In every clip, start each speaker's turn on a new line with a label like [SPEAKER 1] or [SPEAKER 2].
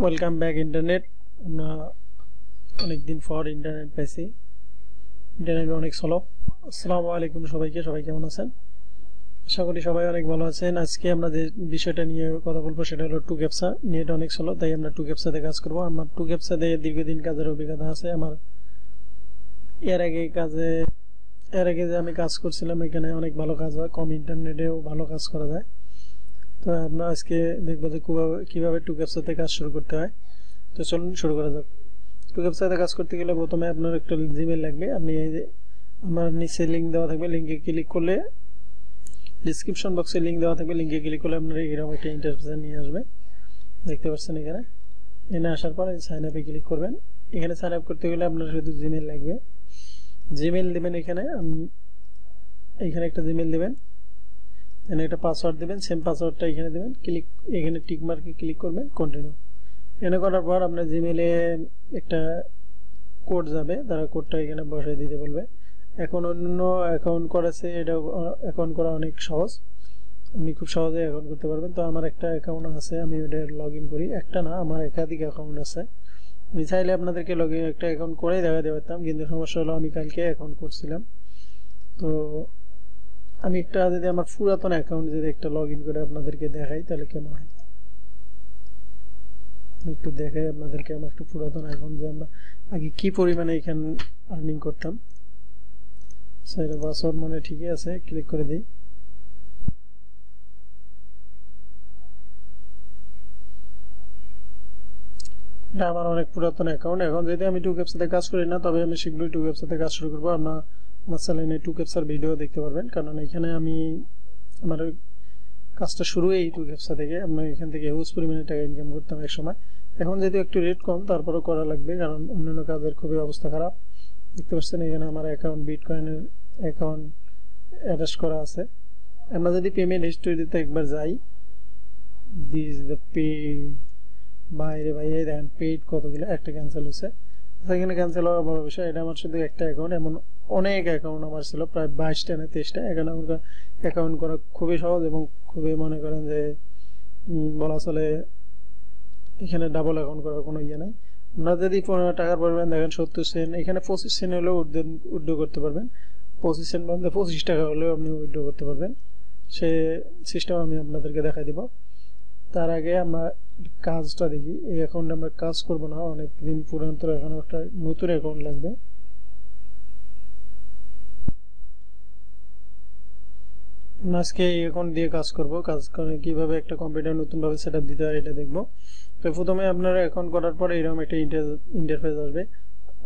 [SPEAKER 1] Welcome back internet. আমরা অনেকদিন পর ইন্টারনেট পাইছি, ইন্টারনেট অনেক স্লো। আসসালামু আলাইকুম সবাইকে, সবাই কেমন আছেন? আশা করি সবাই অনেক ভালো আছেন। আজকে আমরা যে বিষয়টা নিয়ে কথা বলবো সেটা হলো টু ক্যাপসা। নেট অনেক স্লো, তাই আমরা টু ক্যাপসাতে কাজ করবো। আমার টু ক্যাপসাতে দীর্ঘদিন কাজের অভিজ্ঞতা আছে আমার। এর আগে যে আমি কাজ করছিলাম, এখানে অনেক ভালো কাজ হয়, কম ইন্টারনেটেও ভালো কাজ করা যায়। তো আমরা আজকে দেখবো যে কিভাবে টু ক্যাপসাতে কাজ শুরু করতে হয়। তো চলুন শুরু করা যাক। টু ক্যাপসাতে কাজ করতে গেলে প্রথমে আপনার একটা জিমেল লাগবে। আপনি এই যে আমার নিচে লিঙ্ক দেওয়া থাকবে, লিঙ্কে ক্লিক করলে ডিসক্রিপশন বক্সে লিঙ্ক দেওয়া থাকবে, লিঙ্কে ক্লিক করলে আপনার এরকম একটা ইন্টারফেসে নিয়ে আসবে। দেখতে পাচ্ছেন এখানে আসার পর সাইন আপে ক্লিক করবেন। এখানে সাইন আপ করতে গেলে আপনার শুধু জিমেল লাগবে। জিমেল দেবেন, এখানে একটা জিমেল দেবেন, এখানে একটা পাসওয়ার্ড দেবেন, সেম পাসওয়ার্ডটা এখানে দেবেন। এখানে টিক মার্কে ক্লিক করবেন, কন্টিনিউ। এখানে করার পর আপনার জিমেলে একটা কোড যাবে, তারা কোডটা এখানে বসাই দিতে বলবে। এখন অন্য অ্যাকাউন্ট করেছে, এটা অ্যাকাউন্ট করা অনেক সহজ, আপনি খুব সহজে অ্যাকাউন্ট করতে পারবেন। তো আমার একটা অ্যাকাউন্ট আছে, আমি ওটা লগ ইন করি। একটা না, আমার একাধিক অ্যাকাউন্ট আছে। আমি চাইলে আপনাদেরকে একটা অ্যাকাউন্ট করেই দেখাতে পারতাম, কিন্তু সমস্যা হলো আমি কালকে অ্যাকাউন্ট করছিলাম। তো আমি যদি আমার পুরাতন অ্যাকাউন্ট যদি একটা লগ ইন করে আপনাদেরকে দেখাই তাহলে কেমন হয়, একটু দেখাই আপনাদেরকে আমার একটা পুরাতন অ্যাকাউন্ট, যে আমরা আগে কি পরিমাণে এখানে আর্নিং করতাম। সেটা পাসওয়ার্ড মনে ঠিকই আছে, ক্লিক করে দিই। এটা আমার অনেক পুরাতন অ্যাকাউন্ট। এখন যদি আমি টু ক্যাপসাতে কাজ করি না, তবে আমি শীঘ্রই টু ক্যাপসাতে কাজ শুরু করবো। আমার চ্যানেলে টু ক্যাপসার ভিডিও দেখতে পারবেন, কারণ এখানে আমি আমার কাজটা শুরু এই টু ক্যাপসা থেকে। আমি এখান থেকে হিউজ পরিমাণে টাকা ইনকাম করতাম এক সময়। এখন যেহেতু একটু রেট কম, তারপরেও করা লাগবে, কারণ অন্যান্য কাজের খুবই অবস্থা খারাপ। দেখতে পাচ্ছেন এখানে আমার অ্যাকাউন্ট, বিটকয়েনের অ্যাকাউন্ট অ্যাটাচ করা আছে। আমরা যদি পেমেন্ট হিস্টোরিতে একবার যাই, দিস দ্য পে, বাইরে বাইরে দেখেন পেইড কতগুলো, একটা ক্যান্সেল হচ্ছে। এখানে ক্যান্সেল হওয়ার বড় বিষয়, এটা আমার শুধু একটা অ্যাকাউন্ট, এমন অনেক অ্যাকাউন্ট আমার ছিল, প্রায় 22টা না 23টা। এখানে আমার অ্যাকাউন্ট করা খুবই সহজ এবং খুবই মনে করেন যে বলা চলে এখানে ডাবল অ্যাকাউন্ট করার কোনো ইয়ে নাই। আপনারা যদি টাকার পরিমাণ দেখেন 70 সেন্ট, এখানে 25 সেন্ট হলেও উইথড্র করতে পারবেন। 25 সেন্ট বলতে 25 টাকা হলেও আপনি উইথড্র করতে পারবেন। সে সিস্টেম আমি আপনাদেরকে দেখাই দিব। তার আগে আমরা কাজটা দেখি। এই অ্যাকাউন্টে আমরা কাজ করব না, অনেক দিন পুরানো, এখন একটা নতুন অ্যাকাউন্ট লাগবে। আজকে এই অ্যাকাউন্ট দিয়ে কাজ করব। কাজ করে কিভাবে একটা কম্পিউটার নতুনভাবে সেটআপ দিতে হয় এটা দেখব। তো প্রথমে আপনারা অ্যাকাউন্ট করার পর এরকম একটা ইন্টারফেস আসবে।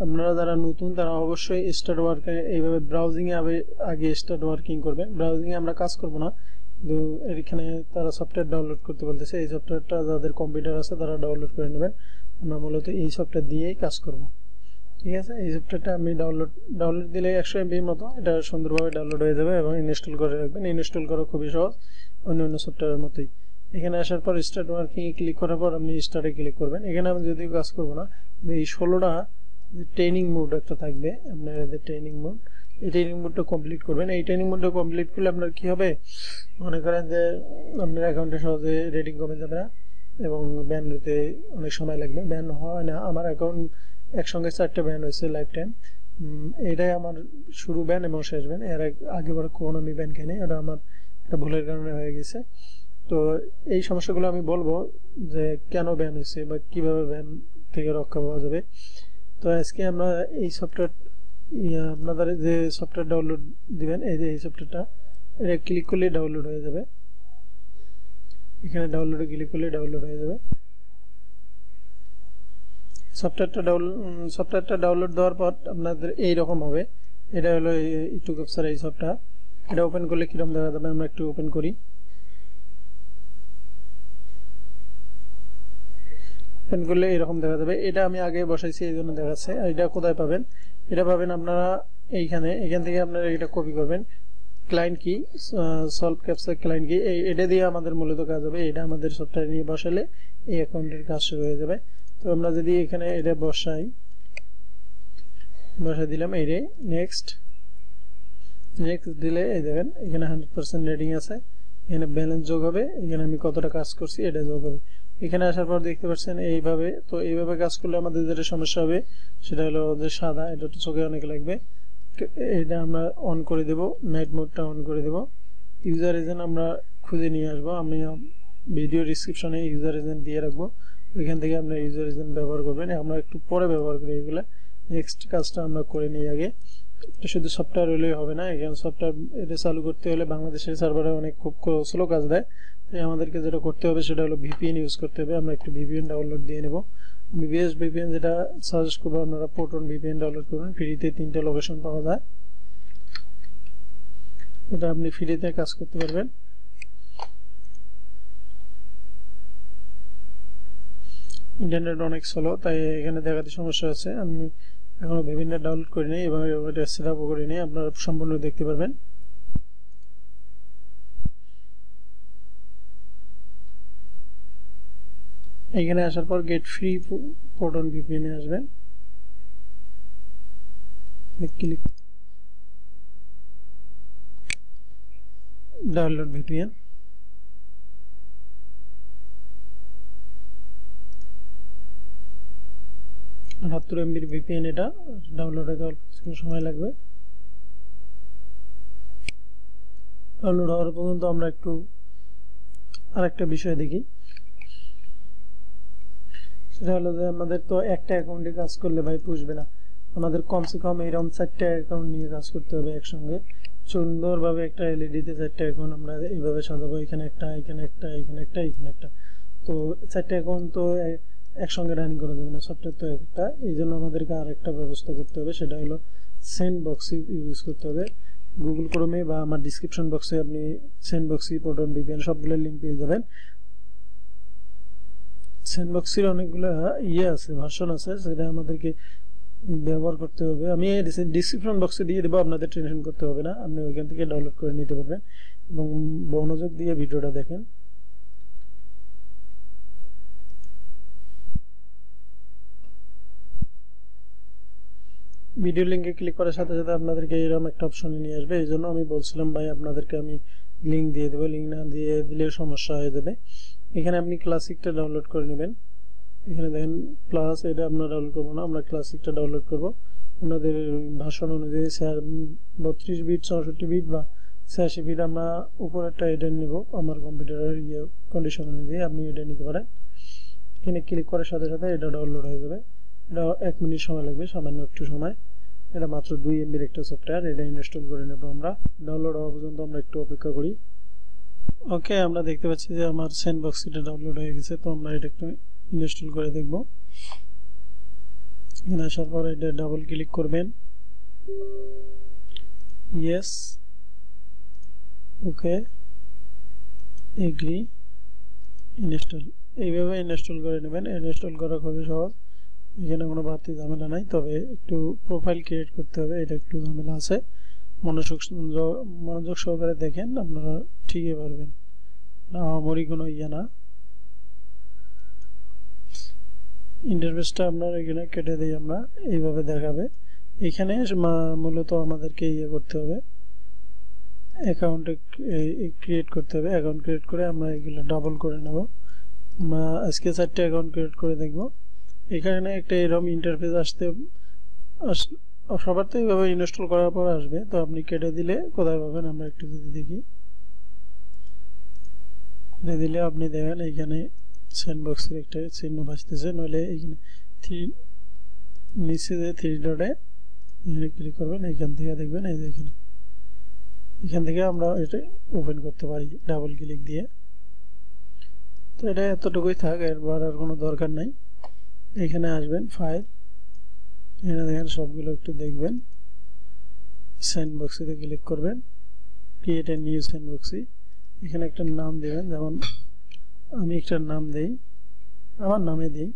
[SPEAKER 1] আপনারা যারা নতুন তারা অবশ্যই স্টার্ট ওয়ার্কে এইভাবে ব্রাউজিংয়ে আগে স্টার্ট ওয়ার্কিং করবেন। ব্রাউজিংয়ে আমরা কাজ করব না, কিন্তু এখানে তারা সফটওয়্যার ডাউনলোড করতে বলতেছে। এই সফটওয়্যারটা যাদের কম্পিউটার আছে তারা ডাউনলোড করে নেবেন। আমরা মূলত এই সফটওয়্যার দিয়েই কাজ করব। ঠিক আছে, এই সফটওয়্যারটা আমি ডাউনলোড দিলে 100 MB-র মতো এটা সুন্দরভাবে ডাউনলোড হয়ে যাবে, এবং ইনস্টল করে রাখবেন। ইনস্টল করা খুবই সহজ, অন্য সফটওয়্যারের মতোই। এখানে আসার পর স্টার্ট ওয়ার্কিংয়ে ক্লিক করার পর আপনি স্টার্টে ক্লিক করবেন। এখানে আমি যদিও কাজ করব না, এই 16টা ট্রেনিং মোড একটা থাকবে আপনার, ট্রেনিং মোড, এই ট্রেনিং মোডটা কমপ্লিট করবেন। এই ট্রেনিং মোডটা কমপ্লিট করলে আপনার কি হবে, মনে করেন যে আপনার অ্যাকাউন্টে সহজে রেটিং কমে যাবে না, এবং ব্যান হতে অনেক সময় লাগবে। ব্যান হয় না, আমার অ্যাকাউন্ট একসঙ্গে 4টা ব্যান হয়েছে লাইফ টাইম। এটাই আমার শুরু ব্যান এবং শেষ ব্যান। এর আগেবার কোনো আমি ব্যান খাইনি, এটা আমার একটা ভুলের কারণে হয়ে গেছে। তো এই সমস্যাগুলো আমি বলবো যে কেন ব্যান হয়েছে বা কিভাবে ব্যান থেকে রক্ষা পাওয়া যাবে। তো আজকে আমরা এই সফটওয়্যার, আপনাদের যে সফটওয়্যার ডাউনলোড দিবেন, এই যে এই সফটওয়্যারটা, এটা ক্লিক করলে ডাউনলোড হয়ে যাবে। এখানে ডাউনলোডে ক্লিক করলে ডাউনলোড হয়ে যাবে। সফটওয়্যারটা ডাউনলোড দেওয়ার পর আপনাদের এইরকম হবে। এটা হলো টু ক্যাপসার এই সফটওয়্যার। এটা ওপেন করলে কিরকম দেখা যাবে, আমরা একটু ওপেন করি। ওপেন করলে এরকম দেখা যাবে। এটা আমি আগে বসাইছি এই জন্য দেখাচ্ছে। এটা কোথায় পাবেন, এটা পাবেন আপনারা এখান থেকে আপনারা এটা কপি করবেন। ক্লায়েন্ট কি, সলভ ক্যাপচার ক্লায়েন্ট কি, এটা দিয়ে আমাদের মূলত কাজ হবে। এটা আমাদের সফটওয়্যার নিয়ে বসালে এই অ্যাকাউন্টের কাজ শুরু হয়ে যাবে। তো আমরা যদি এখানে এটা বসাই দিলাম, এই নেক্সট দিলে এই দেখেন এখানে 100% রেটিং আছে, এখানে ব্যালেন্স যোগ হবে, এখানে আমি কতটা কাজ করছি এটা যোগ হবে। এখানে আসার পর দেখতে পাচ্ছেন এইভাবে, তো এইভাবে কাজ করলে আমাদের যেটা সমস্যা হবে সেটা হলো যে সাদা, এটা তো চোখে অনেক লাগবে। এটা আমরা অন করে দেব, নাইট মোডটা অন করে দেব। ইউজার এজেন্ট আমরা খুঁজে নিয়ে আসবো, আমি ভিডিও ডিসক্রিপশনে ইউজার এজেন্ট দিয়ে রাখবো, ওইখান থেকে আপনার ইউজার এজেন্ট ব্যবহার করবেন। আমরা একটু পরে ব্যবহার করি এগুলা, নেক্সট কাজটা আমরা করে নিই আগে। এটা শুধু সফটওয়্যার হলেই হবে না, এখানে সফটওয়্যার এটা চালু করতে হলে বাংলাদেশের সার্ভারে অনেক খুব স্লো কাজ দেয়। তাই আমাদেরকে যেটা করতে হবে সেটা হলো ভিপিএন ইউজ করতে হবে। আমরা একটু ভিপিএন ডাউনলোড দিয়ে নেব। বিবিএস ভিপিএন যেটা সাজেস্ট করবো, আপনারা প্রোটন ভিপিএন ডাউনলোড করবেন, ফ্রিতে 3টা লোকেশন পাওয়া যায়, এটা আপনি ফ্রিতে কাজ করতে পারবেন। ইন্টারনেট অনেক স্লো, তাই এখানে দেখাতে সমস্যা আছে। আমি এখনো ভিপিএনটা ডাউনলোড করিনি এবং এটা সেটআপও করিনি, আপনারা সম্পূর্ণ দেখতে পারবেন। এখানে আসার পর গেট ফ্রি প্রোটন ভিপিএন এ আসবেন, click download VPN. 78 MB VPN, এটা ডাউনলোড হতে অল্প কিছু সময় লাগবে। ডাউনলোড হওয়ার পর্যন্ত আমরা একটু আরেকটা বিষয় দেখি, সেটা হলো যে আমাদের তো একটা অ্যাকাউন্টে কাজ করলে ভাই পুষবে না, আমাদের কমসে কম এরকম 4টা অ্যাকাউন্ট নিয়ে কাজ করতে হবে একসঙ্গে। সুন্দরভাবে একটা এলইডিতে 4টা অ্যাকাউন্ট আমরা এইভাবে সাজাবো, এখানে একটা, এখানে একটা, এখানে একটা, এখানে একটা। তো 4টা অ্যাকাউন্ট তো একসঙ্গে রানিং করা যাবে না, সফটওয়্যার তো একটা। এই জন্য আমাদেরকে আর একটা ব্যবস্থা করতে হবে, সেটা হলো স্যান্ডবক্স ইউজ করতে হবে। গুগল ক্রোমে বা আমার ডিসক্রিপশন বক্সে আপনি স্যান্ডবক্স, প্রোটন ভিপিএন সবগুলোর লিঙ্ক পেয়ে যাবেন। স্যান্ডবক্সের অনেকগুলো আছে, ভার্সন আছে, সেটা আমাদেরকে ব্যবহার করতে হবে। আমি ডিসক্রিপশন বক্সে দিয়ে দেবো, আপনাদের টেনশন করতে হবে না, আপনি ওইখান থেকে ডাউনলোড করে নিতে পারবেন এবং মনোযোগ দিয়ে ভিডিওটা দেখেন। ভিডিও লিঙ্কে ক্লিক করার সাথে সাথে আপনাদেরকে এরকম একটা অপশনে নিয়ে আসবে। এই জন্য আমি বলছিলাম ভাই আপনাদেরকে আমি লিঙ্ক দিয়ে দেবো, লিঙ্ক না দিয়ে দিলে সমস্যা হয়ে যাবে। এখানে আপনি ক্লাসিকটা ডাউনলোড করে নেবেন। এখানে দেখেন প্লাস, এটা আমরা ডাউনলোড করবো না, আমরা ক্লাসিকটা ডাউনলোড করবো। আপনাদের ভাষণ অনুযায়ী 32 বিট, 64 বিট বা 86 বিট, আমরা উপরেরটা এটা নেব। আমার কম্পিউটারের কন্ডিশন অনুযায়ী আপনি এটা নিতে পারেন। এখানে ক্লিক করার সাথে সাথে এটা ডাউনলোড হয়ে যাবে। এটা 1 মিনিট সময় লাগবে, সামান্য একটু সময়। এটা মাত্র 2 MB-র একটা সফটওয়্যার, এটা ইনস্টল করে নেব আমরা। ডাউনলোড হওয়া পর্যন্ত আমরা একটু অপেক্ষা করি। ওকে, আমরা দেখতে পাচ্ছি যে আমার স্যান্ডবক্স এটা ডাউনলোড হয়ে গেছে, তো আমরা এটা একটু ইনস্টল করে দেখব। এখানে আসার পর এটা ডাবল ক্লিক করবেন, ইয়েস, ওকে, এগ্রি, ইনস্টল। এইভাবে ইনস্টল করে নেবেন। ইনস্টল করা খুবই সহজ, এখানে কোনো বাড়তি ঝামেলা নাই, তবে একটু প্রোফাইল ক্রিয়েট করতে হবে, এটা একটু ঝামেলা আছে। মনোযোগ সহকারে দেখেন, আপনারা ঠিকই পারবেন না, আমারই কোনো না। ইন্টারফেসটা আপনার এখানে কেটে দিই আমরা, এইভাবে দেখাবে। এখানে মূলত আমাদেরকে করতে হবে, অ্যাকাউন্ট ক্রিয়েট করতে হবে। অ্যাকাউন্ট ক্রিয়েট করে আমরা এগুলো ডাবল করে নেব। আমরা আজকে 4টা অ্যাকাউন্ট ক্রিয়েট করে দেখব। এখানে একটা এরকম ইন্টারফেস সবার তো এইভাবে ইনস্টল করার পর আসবে, তো আপনি কেটে দিলে কোথায় পাবেন আমরা একটু যদি দেখি। কেটে দিলে আপনি দেখেন এখানে স্যান্ডবক্সের একটা চিহ্ন ভাসতেছে, নইলে এইখানে নিচে যে 3 ডটে এখানে ক্লিক করবেন, এখান থেকে দেখবেন এই যে এখান থেকে আমরা এটা ওপেন করতে পারি ডাবল ক্লিক দিয়ে। তো এটা এতটুকুই থাক, এরপর আর কোনো দরকার নাই। এখানে আসবেন ফাইল, এখানে দেখেন সবগুলো একটু দেখবেন। স্যান্ডবক্সে ক্লিক করবেন, ক্রিয়েট এ নিউ স্যান্ডবক্স। এখানে একটা নাম দেবেন, যেমন আমি একটা নাম দেই, আমার নামে দিই।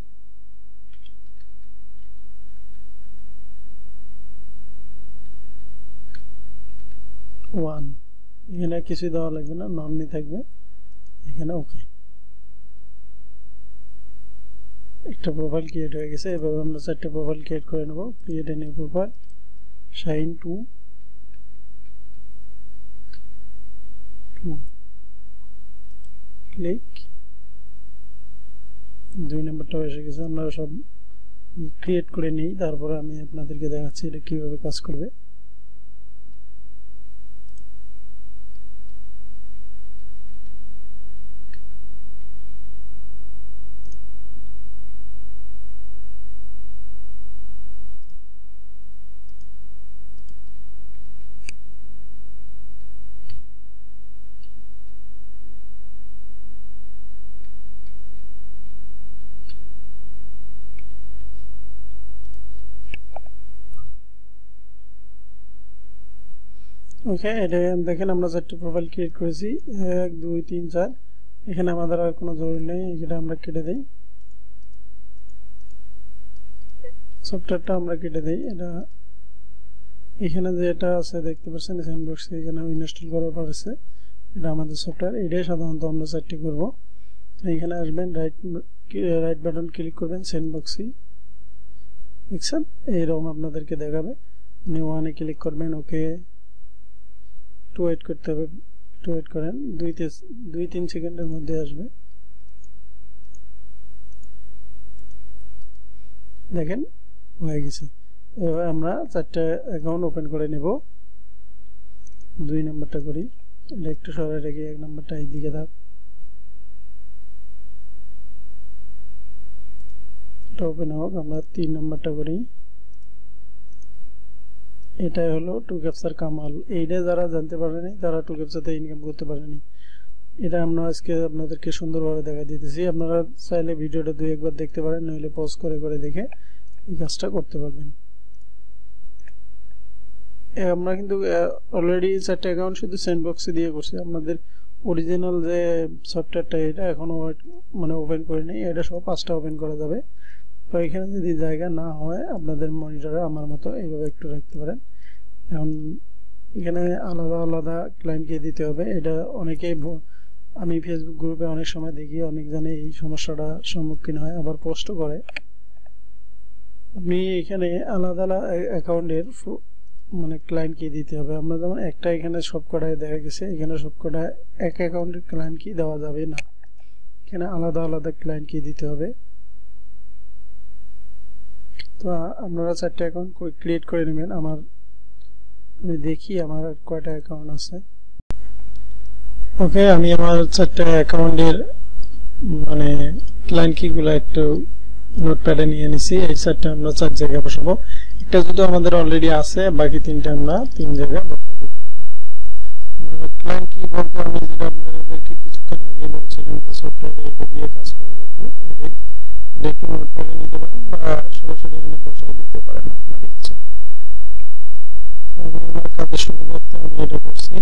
[SPEAKER 1] এখানে কিছু দেওয়া লাগবে না, নর্মালি থাকবে এখানে। ওকে, একটা প্রোফাইল ক্রিয়েট হয়ে গেছে। এভাবে আমরা 4টা প্রোফাইল ক্রিয়েট করে নেব। Create a new profile, shine 2, click, 2 নাম্বারটাও এসে গেছে। আমরা সব ক্রিয়েট করে নিই, তারপরে আমি আপনাদেরকে দেখাচ্ছি এটা কিভাবে কাজ করবে। ওকে, এটা দেখেন আমরা 4টা প্রোফাইল ক্রিয়েট করেছি, 1 2 3 4। এখানে আমাদের আর কোনো জরুরি নেই, এটা আমরা কেটে দেই, সফটওয়্যারটা আমরা কেটে দেই। এটা এখানে যেটা আছে দেখতে পাচ্ছেন স্যান্ডবক্সে, এখানে ইনস্টল করার পর আছে, এটা আমাদের সফটওয়্যার। এটাই সাধারণত আমরা 4টি করব। এখানে আসবেন, রাইট বাটন ক্লিক করবেন, স্যান্ডবক্সই দেখছেন এইরকম আপনাদেরকে দেখাবে। নিউ ওয়ানে ক্লিক করবেন, ওকে, একটু ওয়েট করতে হবে, একটু ওয়েট করেন, 2-3 সেকেন্ডের মধ্যে আসবে। দেখেন হয়ে গেছে। এবার আমরা 4টা অ্যাকাউন্ট ওপেন করে নেব। 2 নাম্বারটা করি, এটা একটু সরাই রেখে 1 নাম্বারটা এইদিকে থাক, এটা ওপেন হোক। আমরা 3 নাম্বারটা করি, এটাই হলো টু ক্যাপচার কামাল। এইটা যারা জানতে পারেনি তারা টু ক্যাপচারতে ইনকাম করতে পারেনি। এটা আমরা আজকে আপনাদেরকে সুন্দরভাবে দেখাই দিতেছি। আপনারা চাইলে ভিডিওটা 2-1 বার দেখতে পারেন, নইলে পজ করে করে দেখে এই কাজটা করতে পারবেন। আমরা কিন্তু অলরেডি 4টা অ্যাকাউন্ট শুধু স্যান্ডবক্সে দিয়ে করছি। আপনাদের অরিজিনাল যে সফটওয়্যারটা এটা এখনো মানে ওপেন করে নেই, এটা সব 5টা ওপেন করা যাবে। তো এখানে যদি জায়গা না হয় আপনাদের মনিটরে আমার মতো এইভাবে একটু রাখতে পারেন। এখন এখানে আলাদা আলাদা ক্লায়েন্টকে দিতে হবে। এটা অনেকেই, আমি ফেসবুক গ্রুপে অনেক সময় দেখি অনেকজনে এই সমস্যাটা সম্মুখীন হয়, আবার পোস্টও করে। আপনি এখানে আলাদা আলাদা অ্যাকাউন্টের মানে ক্লায়েন্ট কি দিতে হবে। আমরা যেমন একটা এখানে সবকটায় দেখা গেছে, এখানে সবকটা এক অ্যাকাউন্টের ক্লায়েন্ট কি দেওয়া যাবে না, এখানে আলাদা আলাদা ক্লায়েন্ট কি দিতে হবে। তো আপনারা 4টা অ্যাকাউন্ট ক্রিয়েট করে নেবেন। আমি দেখি আমার কয়টা অ্যাকাউন্ট আছে। ওকে, আমি আমার 4টা অ্যাকাউন্টের মানে ক্লায়েন্ট কিগুলো একটু নোটপ্যাডে নিয়ে নিছি। এই 4টা আমরা 4 জায়গায় বসাবো। একটা যদি আমাদের অলরেডি আছে, বাকি 3টা আমরা 3 জায়গায় বসাই দেব। ক্লায়েন্ট কি বলতে আমি যেটা আপনাদেরকে কিছুক্ষণ আগে বলছিলাম যে সফটওয়্যারে এটা দিয়ে কাজ করা লাগবে, এটা একটু নোটপ্যাডে নিতে পারেন বা সরাসরি এখানে বসাই দিতে পারেন আপনার ইচ্ছা। আমি আমার কাজের সুবিধার্থে আমি এটা করছি,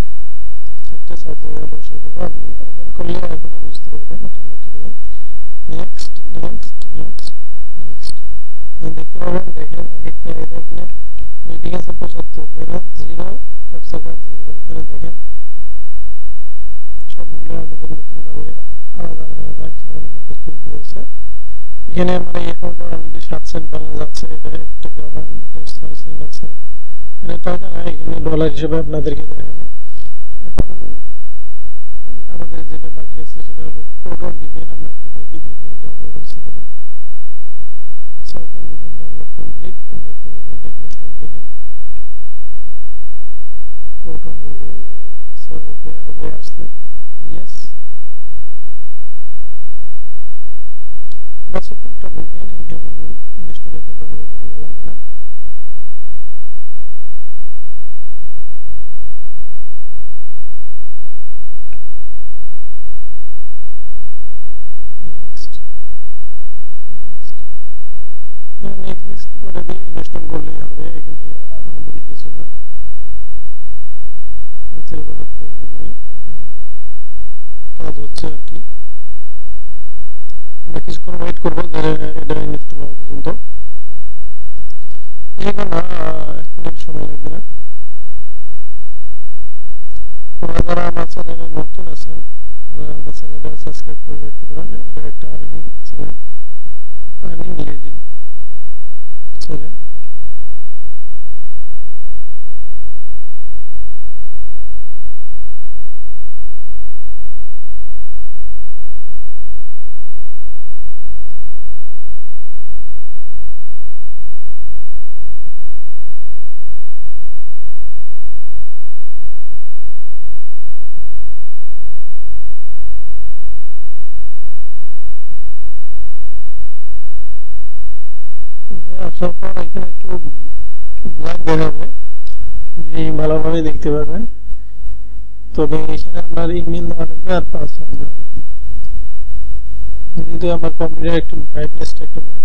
[SPEAKER 1] 4টা 4 জায়গায় বসাই দেবো। আপনি ওপেন করলে এখনই বুঝতে পারবেন। এটা আমরা কেটে দিই, নেক্সট নেক্সট নেক্সট নেক্সট। দেখতে পাবেন, দেখেন এক একটা এখানে রেটিং আছে 75, ব্যালেন্স 0, ক্যাপচা কার্ড 0। এখানে দেখেন সবগুলো আমাদের নতুন ভাবে আলাদা আলাদা অ্যাকাউন্ট আমাদেরকে দিয়েছে। এখানে আমার এই অ্যাকাউন্টে অলরেডি 7 সেন্ট ব্যালেন্স আছে, এটা 1 টাকা না, এটা 6 সেন্ট আছে। এটা টাকা না, এখানে ডলার হিসেবে আপনাদেরকে দেখাবে। এখন আমাদের যেটা বাকি আছে সেটা হলো প্রোটন ভিপিএন। আমরা একটু দেখি ভিপিএন ডাউনলোড হয়েছে কিনা। ওকে, ভিপিএন ডাউনলোড কমপ্লিট। আমরা একটু ভিপিএনটা ইনস্টল দিয়ে নিই, প্রোটন ভিপিএন। ওকে, আগে আসছে, ইয়েস। এটা ছোট্ট একটা ভিপিএন, এখানে ইনস্টল হতে ভালো জায়গা লাগে না। নেক্সট ওটা দিয়ে ইনস্টল করলেই হবে, এখানে আমনি কিছু না, ক্যান্সেল করার প্রয়োজন নাই, কাজ হচ্ছে আর কি। আমরা কিছুক্ষণ ওয়েট করবো যে এটা ইনস্টল হওয়া পর্যন্ত। এখানে 1 মিনিট সময় লাগবে না। আপনারা যারা আমার চ্যানেলে নতুন আছেন, আমার চ্যানেলটা সাবস্ক্রাইব করে রাখতে পারেন। এটা একটা earning channel, earning related channel. আসার পর এখানে একটু ব্ল্যাক দেখাবে, আপনি ভালোভাবে দেখতে পারবেন। তবে এখানে আপনার ইমেল দেওয়া লাগবে আর পাসওয়ার্ড দেওয়া লাগবে। যেহেতু আমার কম্পিউটার একটু ব্রাইটনেসটা একটু বাড়ে,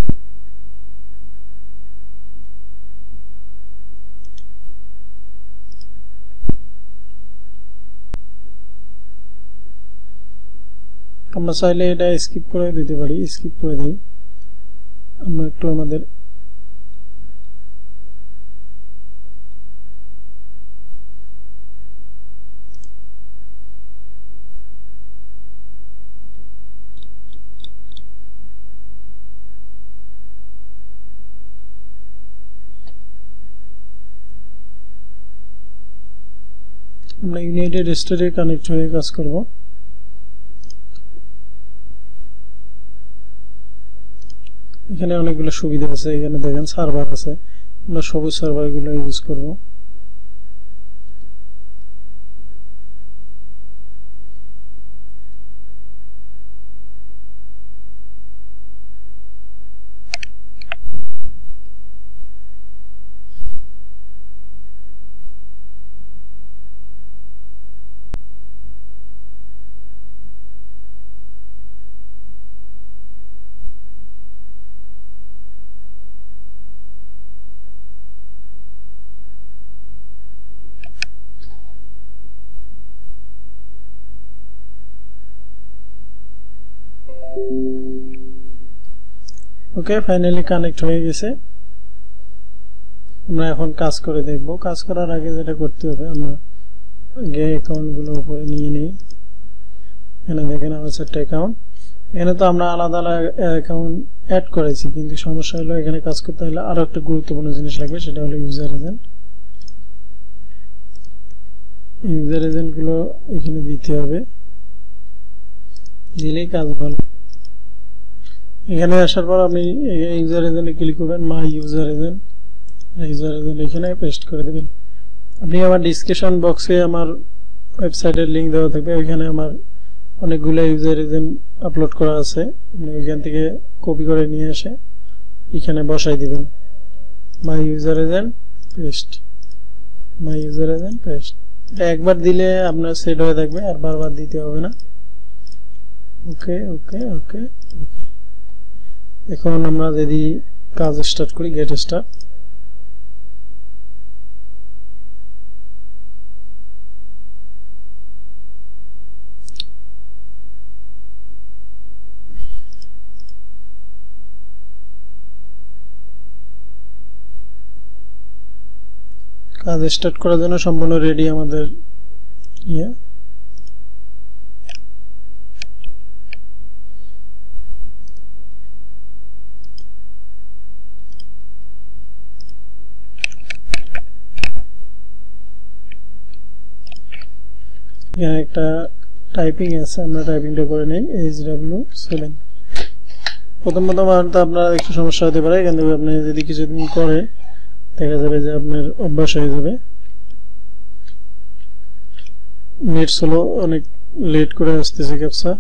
[SPEAKER 1] আমরা চাইলে এটা স্কিপ করে দিতে পারি, স্কিপ করে দিই। আমরা একটু আমাদের আমরা ইউনাইটেড স্টেটে কানেক্ট হয়ে কাজ করব। এখানে অনেকগুলো সুবিধা আছে, এখানে দেখেন সার্ভার আছে, আমরা সবুজ সার্ভারগুলো ইউজ করব। ওকে, ফাইনালি কানেক্ট হয়ে গেছে। আমরা এখন কাজ করে দেখব। কাজ করার আগে যেটা করতে হবে, আমরা আগে অ্যাকাউন্টগুলো উপরে নিয়ে নিই। এখানে দেখেন আমার একটা অ্যাকাউন্ট, এখানে তো আমরা আলাদা আলাদা অ্যাকাউন্ট অ্যাড করেছি, কিন্তু সমস্যা হলো এখানে কাজ করতে হলে আরো একটা গুরুত্বপূর্ণ জিনিস লাগবে, সেটা হলো ইউজার এজেন্ট। ইউজার এজেন্ট গুলো এখানে দিতে হবে, দিলেই কাজ ভালো। এখানে আসার পর আপনি ইউজার এজেন্টে ক্লিক করবেন, মাই ইউজার এজেন্ট, ইউজার এজেন্ট এখানে পেস্ট করে দেবেন। আপনি আমার ডিসক্রিপশন বক্সে আমার ওয়েবসাইটের লিঙ্ক দেওয়া থাকবে, ওইখানে আমার অনেকগুলো ইউজার এজেন্ট আপলোড করা আছে, আপনি ওইখান থেকে কপি করে নিয়ে এসে এখানে বসাই দিবেন। My user agent paste, my user agent paste. এটা একবার দিলে আপনার সেট হয়ে থাকবে, আর বারবার দিতে হবে না। ওকে ওকে ওকে ওকে। এখন আমরা যদি কাজ স্টার্ট করি, গেট স্টার্ট, কাজ স্টার্ট করার জন্য সম্পূর্ণ রেডি আমাদের ইয়ে। এখানে একটা টাইপিং আছে, আমরা টাইপিংটা করে নেই। HW7 প্রথম হয়তো আপনার একটু সমস্যা হতে পারে, কিন্তু আপনি যদি কিছুদিন করে দেখা যাবে যে আপনার অভ্যাস হয়ে যাবে। নেট স্লো, অনেক লেট করে আসতেছে ক্যাপচা।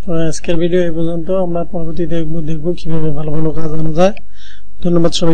[SPEAKER 1] তো আজকের ভিডিও এই পর্যন্ত। আমরা পরবর্তীতে দেখব কিভাবে ভালো ভালো কাজ আনা যায়। ধন্যবাদ সবাই।